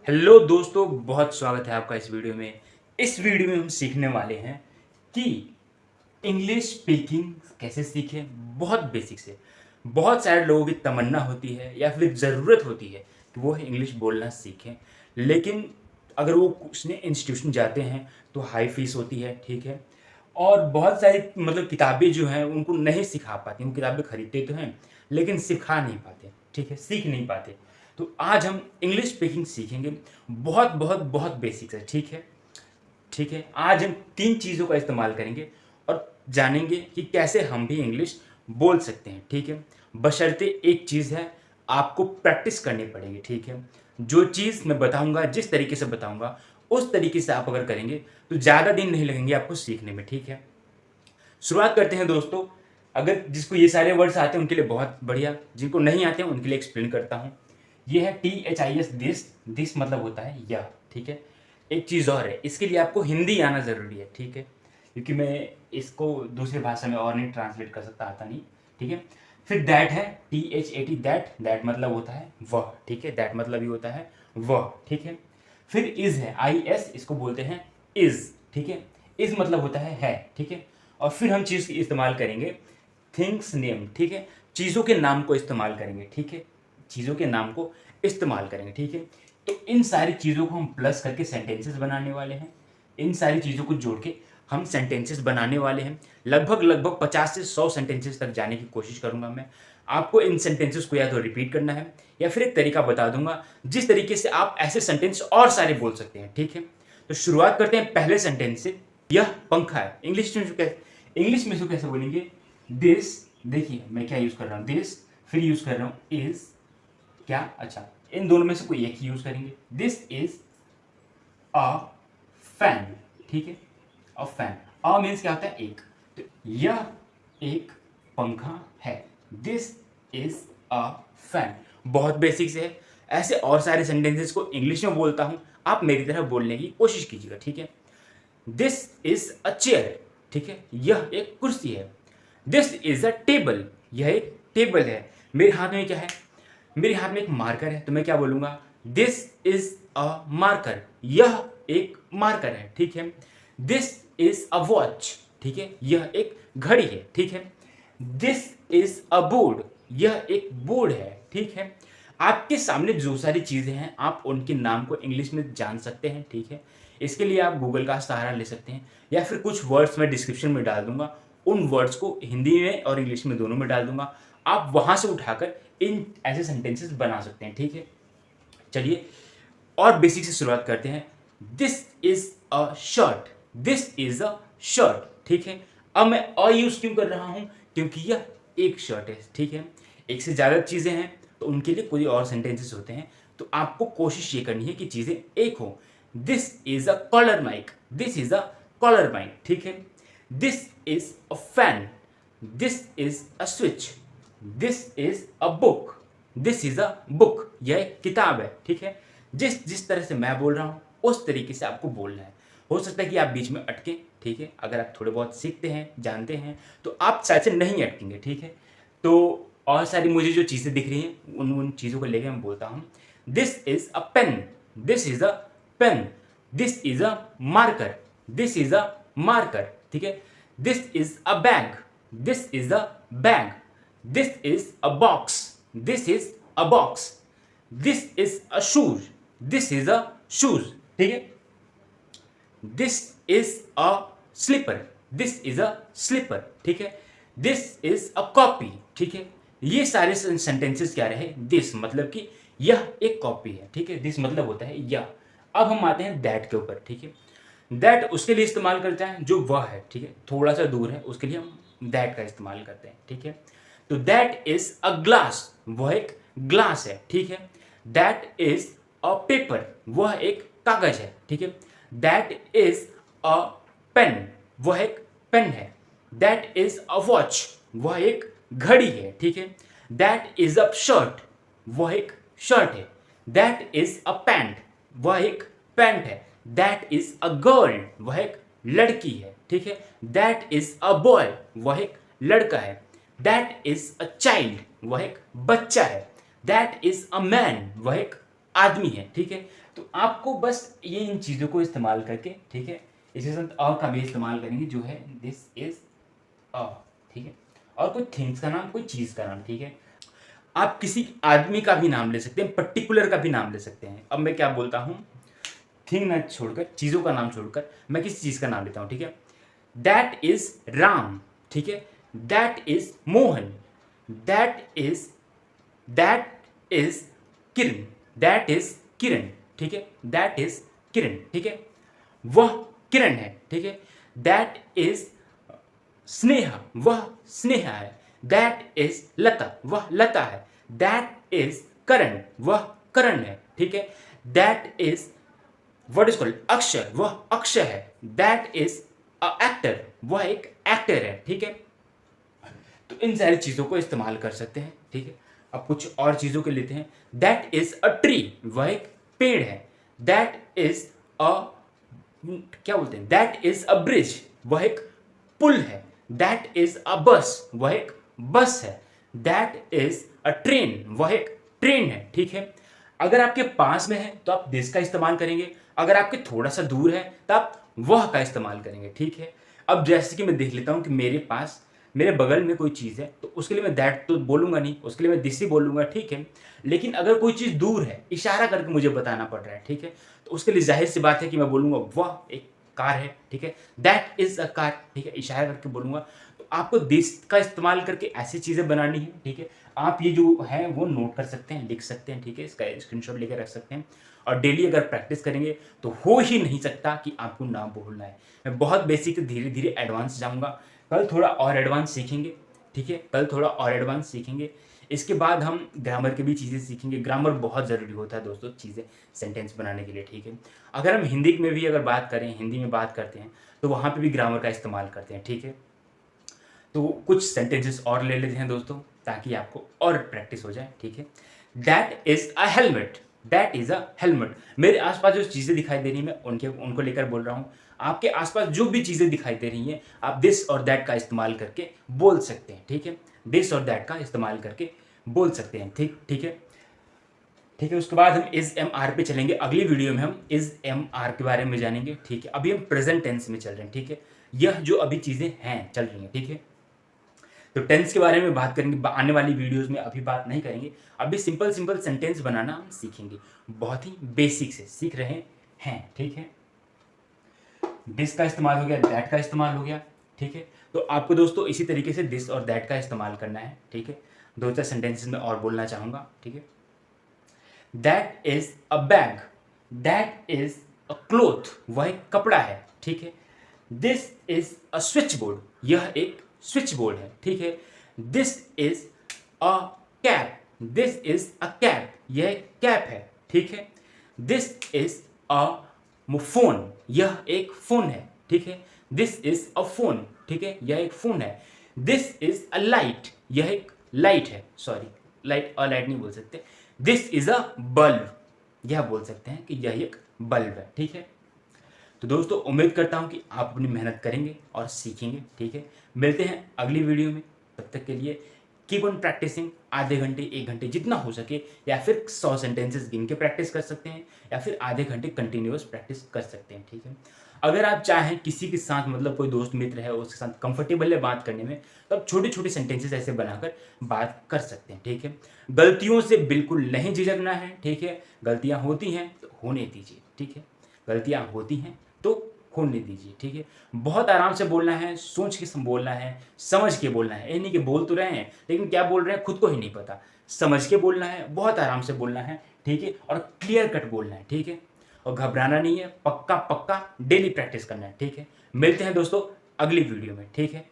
Hello दोस्तों, बहुत स्वागत है आपका इस वीडियो में। इस वीडियो में हम सीखने वाले हैं कि इंग्लिश स्पीकिंग कैसे सीखें। बहुत बेसिक से बहुत सारे लोगों की तमन्ना होती है या फिर ज़रूरत होती है कि वो इंग्लिश बोलना सीखें, लेकिन अगर वो कुछ ने इंस्टीट्यूशन जाते हैं तो हाई फीस होती है, ठीक है। और बहुत सारी किताबें जो हैं उनको नहीं सिखा पाती। वो किताबें खरीदते तो हैं लेकिन सिखा नहीं पाते, ठीक है, सीख नहीं पाते। तो आज हम इंग्लिश स्पीकिंग सीखेंगे। बहुत बहुत बहुत बेसिक है, ठीक है। ठीक है, आज हम 3 चीज़ों का इस्तेमाल करेंगे और जानेंगे कि कैसे हम भी इंग्लिश बोल सकते हैं, ठीक है। बशर्ते एक चीज़ है, आपको प्रैक्टिस करनी पड़ेगी, ठीक है। जो चीज़ मैं बताऊंगा, जिस तरीके से बताऊंगा उस तरीके से आप अगर करेंगे तो ज़्यादा दिन नहीं लगेंगे आपको सीखने में, ठीक है। शुरुआत करते हैं दोस्तों। अगर जिसको ये सारे वर्ड्स आते हैं उनके लिए बहुत बढ़िया, जिनको नहीं आते हैं उनके लिए एक्सप्लेन करता हूँ। ये है THIS, दिस। दिस मतलब होता है यह, ठीक है। एक चीज़ और है, इसके लिए आपको हिंदी आना ज़रूरी है, ठीक है, क्योंकि मैं इसको दूसरी भाषा में और नहीं ट्रांसलेट कर सकता, आता नहीं, ठीक है। फिर दैट है, THAT, दैट। दैट मतलब होता है वह, ठीक है। दैट मतलब ही होता है वह, ठीक है। फिर इज है, IS, इसको बोलते हैं इज, ठीक है। इज मतलब होता है, ठीक है। और फिर हम चीज़ इस्तेमाल करेंगे थिंग्स नेम, ठीक है। चीज़ों के नाम को इस्तेमाल करेंगे, ठीक है। चीज़ों के नाम को इस्तेमाल करेंगे, ठीक है। तो इन सारी चीज़ों को हम प्लस करके सेंटेंसेस बनाने वाले हैं। इन सारी चीज़ों को जोड़ के हम सेंटेंसेस बनाने वाले हैं। लगभग लगभग 50 से 100 सेंटेंसेस तक जाने की कोशिश करूंगा मैं। आपको इन सेंटेंसेस को या तो रिपीट करना है या फिर एक तरीका बता दूंगा जिस तरीके से आप ऐसे सेंटेंस और सारे बोल सकते हैं, ठीक है। तो शुरुआत करते हैं पहले सेंटेंस से। यह पंखा है। इंग्लिश में इसको कैसे बोलेंगे? दिस। देखिए मैं क्या यूज कर रहा हूँ, दिस, फिर यूज कर रहा हूँ इज। क्या? अच्छा, इन दोनों में से कोई एक ही यूज करेंगे। दिस इज अ फैन, ठीक है। अ फैन, अ मीन्स क्या होता है? एक। तो यह एक पंखा है। This is a fan. बहुत बेसिक से है। ऐसे और सारे सेंटेंसेस को इंग्लिश में बोलता हूं, आप मेरी तरह बोलने की कोशिश कीजिएगा, ठीक है। दिस इज अ चेयर, ठीक है, यह एक कुर्सी है। दिस इज अ टेबल, यह एक टेबल है। मेरे हाथ में क्या है? मेरे हाथ में एक मार्कर है, तो मैं क्या बोलूंगा? दिस इज अ मार्कर, यह एक मार्कर है, ठीक है। दिस इज अ वॉच, ठीक है, यह एक घड़ी है, ठीक है। दिस इज अ बोर्ड, यह एक बोर्ड है, ठीक है। आपके सामने जो सारी चीजें हैं आप उनके नाम को इंग्लिश में जान सकते हैं, ठीक है। इसके लिए आप गूगल का सहारा ले सकते हैं या फिर कुछ वर्ड्स मैं डिस्क्रिप्शन में डाल दूंगा। उन वर्ड्स को हिंदी में और इंग्लिश में दोनों में डाल दूंगा। आप वहां से उठाकर इन ऐसे सेंटेंसेस बना सकते हैं, ठीक है। चलिए और बेसिक से शुरुआत करते हैं। This is a shirt, this is a shirt, ठीक है। अब मैं अ यूज क्यों कर रहा हूं? क्योंकि यह एक शर्ट है, ठीक है। एक से ज्यादा चीजें हैं तो उनके लिए कोई और सेंटेंसेस होते हैं। तो आपको कोशिश ये करनी है कि चीजें एक हो। This is a collar mic, this is a collar mic, ठीक है। This is a fan, this is a switch, this is a book, this is a book, यह एक किताब है, ठीक है। जिस जिस तरह से मैं बोल रहा हूं उस तरीके से आपको बोलना है। हो सकता है कि आप बीच में अटके, ठीक है। अगर आप थोड़े बहुत सीखते हैं, जानते हैं, तो आप शायद से नहीं अटकेंगे, ठीक है। तो और सारी मुझे जो चीज़ें दिख रही हैं उन उन चीज़ों को लेकर मैं बोलता हूँ। This is a pen, this is a pen, this is a marker, this is a marker, ठीक है। This is a bag, this is a bag, this is a box, this is a box, this is a shoes, this is a shoes, ठीक है। This is a slipper, this is a slipper, ठीक है। This is a copy, ठीक है। ये सारे sentences क्या रहे? दिस मतलब कि यह एक कॉपी है, ठीक है। दिस मतलब होता है यह। अब हम आते हैं दैट के ऊपर, ठीक है। दैट उसके लिए इस्तेमाल करते हैं जो वह है, ठीक है, थोड़ा सा दूर है, उसके लिए हम दैट का इस्तेमाल करते हैं, ठीक है। तो दैट इज अ ग्लास, वह एक ग्लास है, ठीक है। दैट इज अ पेपर, वह एक कागज है, ठीक है। दैट इज अ पेन, वह एक पेन है। दैट इज अ वॉच, वह एक घड़ी है, ठीक है। दैट इज अ शर्ट, वह एक शर्ट है। दैट इज अ पैंट, वह एक पैंट है। दैट इज अ गर्ल, वह एक लड़की है, ठीक है। दैट इज अ बॉय, वह एक लड़का है। दैट इज अ चाइल्ड, वह एक बच्चा है। दैट इज अ मैन, वह एक आदमी है, ठीक है। तो आपको बस ये इन चीज़ों को इस्तेमाल करके, ठीक है, इसके साथ अ का भी इस्तेमाल करेंगे जो है दिस इज अ, ठीक है। और कोई थिंग्स का नाम, कोई चीज़ का नाम, ठीक है। आप किसी आदमी का भी नाम ले सकते हैं, पर्टिकुलर का भी नाम ले सकते हैं। अब मैं क्या बोलता हूँ, थिंग ना छोड़कर, चीज़ों का नाम छोड़कर मैं किसी चीज़ का नाम लेता हूँ, ठीक है। दैट इज राम, ठीक है। That is Mohan, that is that is Kiran, that is Kiran, ठीक है। दैट इज किरण, ठीक है। वह किरण है, ठीक है। दैट इज स्नेहा, वह स्नेहा है। दैट इज लता, वह लता है। दैट इज करण, वह करण है, ठीक है। That is what is called Akshay, वह अक्षय है। दैट इज अ एक्टर, वह एक एक्टर है, ठीक है। तो इन सारी चीज़ों को इस्तेमाल कर सकते हैं, ठीक है। अब कुछ और चीज़ों के लेते हैं। दैट इज अ ट्री, वह एक पेड़ है। दैट इज अ क्या बोलते हैं, दैट इज अ ब्रिज, वह एक पुल है। दैट इज अ बस, वह एक बस है। दैट इज अ ट्रेन, वह एक ट्रेन है, ठीक है। अगर आपके पास में है तो आप दिस का इस्तेमाल करेंगे, अगर आपके थोड़ा सा दूर है तो आप वह का इस्तेमाल करेंगे, ठीक है। अब जैसे कि मैं देख लेता हूं कि मेरे पास, मेरे बगल में कोई चीज़ है, तो उसके लिए मैं दैट तो बोलूंगा नहीं, उसके लिए मैं दिस ही बोलूंगा, ठीक है। लेकिन अगर कोई चीज़ दूर है, इशारा करके मुझे बताना पड़ रहा है, ठीक है, तो उसके लिए जाहिर सी बात है कि मैं बोलूंगा वह एक कार है, ठीक है। दैट इज अ कार, ठीक है, इशारा करके बोलूंगा। तो आपको दिस का इस्तेमाल करके ऐसी चीज़ें बनानी है, ठीक है। आप ये जो है वो नोट कर सकते हैं, लिख सकते हैं, ठीक है, इसका स्क्रीनशॉट लेकर रख सकते हैं। और डेली अगर प्रैक्टिस करेंगे तो हो ही नहीं सकता कि आपको ना बोलना है। मैं बहुत बेसिक से धीरे धीरे एडवांस जाऊंगा, कल थोड़ा और एडवांस सीखेंगे, ठीक है, कल थोड़ा और एडवांस सीखेंगे। इसके बाद हम ग्रामर की भी चीज़ें सीखेंगे। ग्रामर बहुत ज़रूरी होता है दोस्तों, चीज़ें सेंटेंस बनाने के लिए, ठीक है। अगर हम हिंदी में भी अगर बात करें, हिंदी में बात करते हैं तो वहाँ पे भी ग्रामर का इस्तेमाल करते हैं, ठीक है। तो कुछ सेंटेंसेस और ले लेते हैं दोस्तों ताकि आपको और प्रैक्टिस हो जाए, ठीक है। That is a helmet, that is a helmet. मेरे आसपास जो चीज़ें दिखाई दे रही हैं मैं उनको लेकर बोल रहा हूँ। आपके आसपास जो भी चीज़ें दिखाई दे रही हैं आप दिस और दैट का इस्तेमाल करके बोल सकते हैं, ठीक है। दिस और दैट का इस्तेमाल करके बोल सकते हैं, ठीक ठीक है, ठीक है। उसके बाद हम इज एम आर पे चलेंगे। अगली वीडियो में हम इज एम आर के बारे में जानेंगे, ठीक है। अभी हम प्रेजेंट टेंस में चल रहे हैं, ठीक है। यह जो अभी चीज़ें हैं चल रही हैं, ठीक है। तो टेंस के बारे में बात करेंगे आने वाली वीडियोस में, अभी बात नहीं करेंगे। अभी सिंपल सिंपल सेंटेंस बनाना हम सीखेंगे, बहुत ही बेसिक से सीख रहे हैं, ठीक है। दिस का इस्तेमाल हो गया, दैट का इस्तेमाल हो गया, ठीक है। तो आपको दोस्तों इसी तरीके से दिस और दैट का इस्तेमाल करना है, ठीक है। दो चार सेंटेंसेस में और बोलना चाहूँगा, ठीक है। That is a bag, that is a cloth, वह एक कपड़ा है, ठीक है। This is a switch board, यह एक स्विच बोर्ड है, ठीक है। This is a cap, this is a cap, यह एक कैप है, ठीक है। दिस इज अ फोन, यह एक फोन है, ठीक है। दिस इज अ फोन, ठीक है, यह एक फोन है। दिस इज अ लाइट, यह एक लाइट है, सॉरी लाइट और लाइट नहीं बोल सकते। दिस इज अ बल्ब, यह बोल सकते हैं कि यह एक बल्ब है, ठीक है। तो दोस्तों उम्मीद करता हूं कि आप अपनी मेहनत करेंगे और सीखेंगे, ठीक है। मिलते हैं अगली वीडियो में, तब तक के लिए कीप ऑन प्रैक्टिसिंग। आधे घंटे, एक घंटे जितना हो सके, या फिर 100 सेंटेंसेस गिन के प्रैक्टिस कर सकते हैं, या फिर आधे घंटे कंटिन्यूअस प्रैक्टिस कर सकते हैं, ठीक है। अगर आप चाहें किसी के साथ, मतलब कोई दोस्त मित्र है उसके साथ कंफर्टेबल है बात करने में, तो आप छोटे छोटे सेंटेंसेस ऐसे बनाकर बात कर सकते हैं, ठीक है। गलतियों से बिल्कुल नहीं झिझकना है, ठीक है। गलतियां होती हैं तो होने दीजिए, ठीक है। गलतियां होती हैं तो होने दीजिए, ठीक है। बहुत आराम से बोलना है, सोच के बोलना है, समझ के बोलना है। ये नहीं कि बोल तो रहे हैं लेकिन क्या बोल रहे हैं खुद को ही नहीं पता। समझ के बोलना है, बहुत आराम से बोलना है, ठीक है। और क्लियर कट बोलना है, ठीक है। और घबराना नहीं है, पक्का पक्का डेली प्रैक्टिस करना है, ठीक है। मिलते हैं दोस्तों अगली वीडियो में, ठीक है।